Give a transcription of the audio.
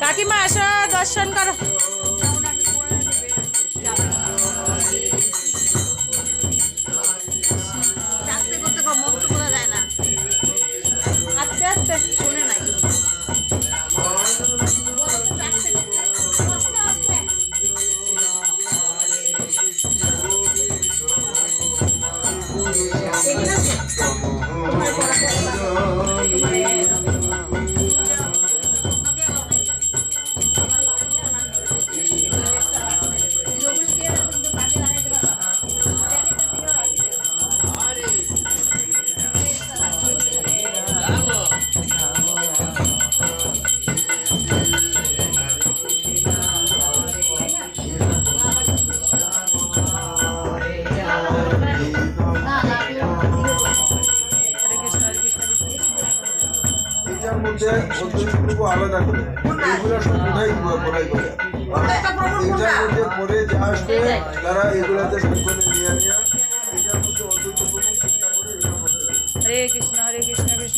কাকিমা আসো দর্শন করো। আস্তে আস্তে শুনে নাই। এটার মধ্যে পদ্ধতিগুলো আলাদা করে এইগুলো সব কোথায় করাই করে এটার মধ্যে পরে যা আসবে তারা এগুলাতে সম্পূর্ণ নিয়ে এটার মধ্যে অদ্বৈত প্রভু চিন্তা করে এগুলো করতে হরে কৃষ্ণ কৃষ্ণ